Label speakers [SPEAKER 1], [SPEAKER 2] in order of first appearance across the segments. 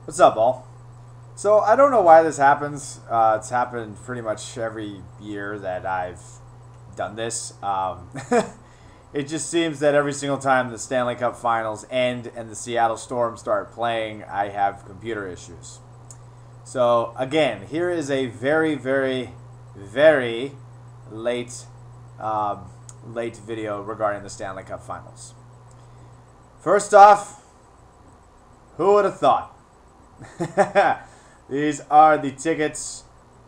[SPEAKER 1] What's up, all? So I don't know why this happens. It's happened pretty much every year that I've done this. It just seems that every single time the Stanley Cup Finals end and the Seattle Storm start playing, I have computer issues. So again, here is a very, very, very late, late video regarding the Stanley Cup Finals. First off, who would have thought? These are the tickets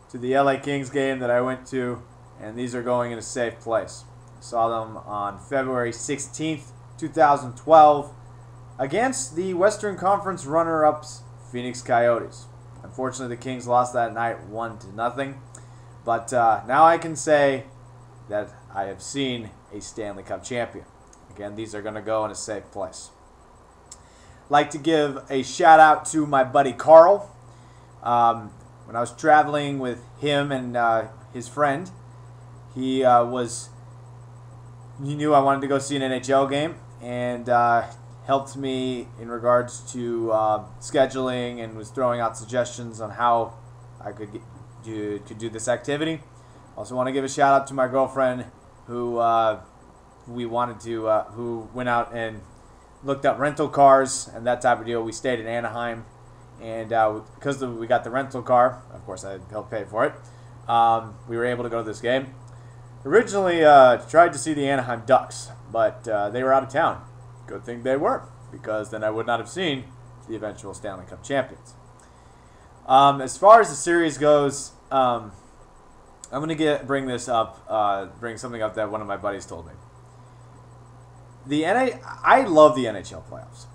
[SPEAKER 1] to the LA Kings game that I went to, and these are going in a safe place. I saw them on February 16th, 2012, against the Western Conference runner-ups, Phoenix Coyotes. Unfortunately, the Kings lost that night 1-0, but now I can say that I have seen a Stanley Cup champion. Again, these are going to go in a safe place. Like to give a shout out to my buddy Carl. When I was traveling with him and his friend, he knew I wanted to go see an NHL game and helped me in regards to scheduling and was throwing out suggestions on how I could do this activity. Also want to give a shout out to my girlfriend who who went out and looked up rental cars and that type of deal. We stayed in Anaheim, and because we got the rental car, of course I helped pay for it, we were able to go to this game. Originally tried to see the Anaheim Ducks, but they were out of town. Good thing they were, because then I would not have seen the eventual Stanley Cup champions. As far as the series goes, I'm going to bring something up that one of my buddies told me. I love the NHL playoffs.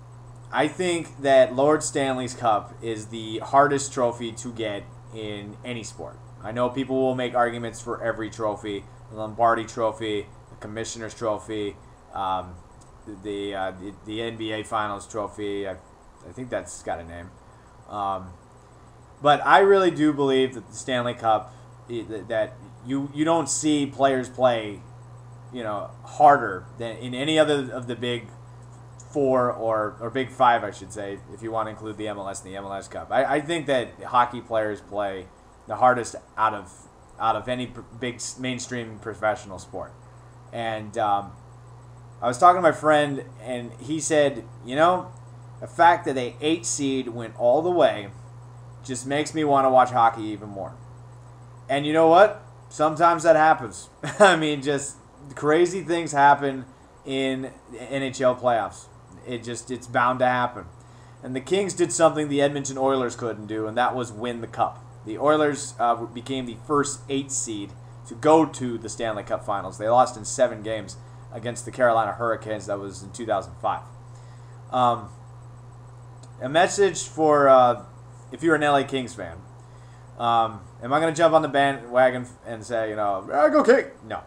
[SPEAKER 1] I think that Lord Stanley's Cup is the hardest trophy to get in any sport. I know people will make arguments for every trophy: the Lombardi Trophy, the Commissioner's Trophy, the NBA Finals Trophy. I think that's got a name. But I really do believe that the Stanley Cup, that you don't see players play, harder than in any other of the big four or big five, I should say, if you want to include the MLS and the MLS Cup. I think that hockey players play the hardest out of any big mainstream professional sport. And I was talking to my friend, and he said, the fact that a 8 seed went all the way just makes me want to watch hockey even more. And you know what? Sometimes that happens. I mean, just crazy things happen in the NHL playoffs. It's bound to happen. And the Kings did something the Edmonton Oilers couldn't do, and that was win the Cup. The Oilers became the first 8 seed to go to the Stanley Cup Finals. They lost in 7 games against the Carolina Hurricanes. That was in 2005. A message for if you're an LA Kings fan. Am I going to jump on the bandwagon and say, go King? No,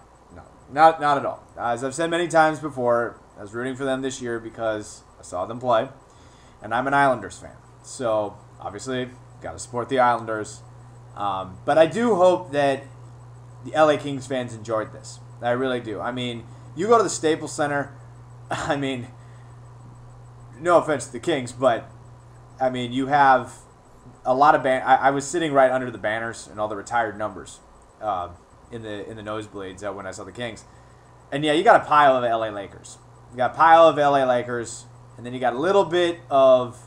[SPEAKER 1] not at all. As I've said many times before, I was rooting for them this year because I saw them play, and I'm an Islanders fan. So, obviously, got to support the Islanders. But I do hope that the LA Kings fans enjoyed this. I really do. I mean, you go to the Staples Center, I mean, no offense to the Kings, but, I mean, you have a lot of I was sitting right under the banners and all the retired numbers in the nosebleeds when I saw the Kings. And, yeah, you got a pile of LA Lakers. You got a pile of LA Lakers, and then you got a little bit of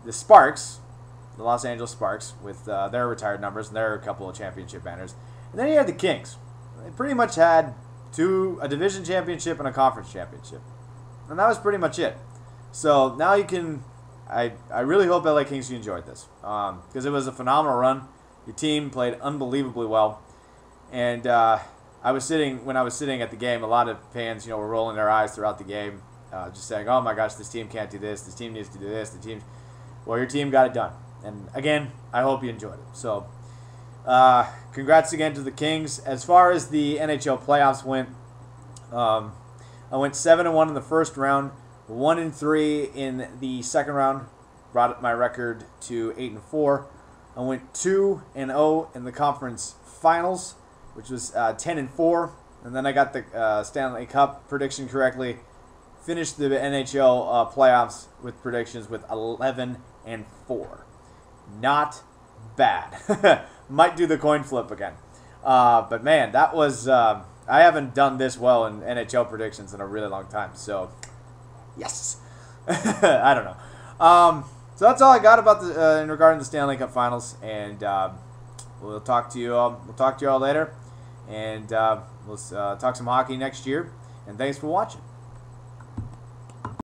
[SPEAKER 1] the Sparks, the Los Angeles Sparks, with their retired numbers and their couple of championship banners. And then you had the Kings. They pretty much had a division championship and a conference championship. And that was pretty much it. So now you can... I really hope LA Kings, you enjoyed this. Because it was a phenomenal run. Your team played unbelievably well. And when I was sitting at the game, a lot of fans, were rolling their eyes throughout the game, just saying, "Oh my gosh, this team can't do this. This team needs to do this. Well, your team got it done." And again, I hope you enjoyed it. So, congrats again to the Kings. As far as the NHL playoffs went, I went 7-1 in the first round, 1-3 in the second round, brought up my record to 8-4. I went 2-0 in the conference finals, which was 10-4, and then I got the Stanley Cup prediction correctly, finished the NHL playoffs with predictions with 11-4. Not bad. Might do the coin flip again. But man, that was I haven't done this well in NHL predictions in a really long time. So yes, I don't know. So that's all I got about the in regarding the Stanley Cup Finals, and we'll talk to you. We'll talk to you all later, and we'll talk some hockey next year. And thanks for watching.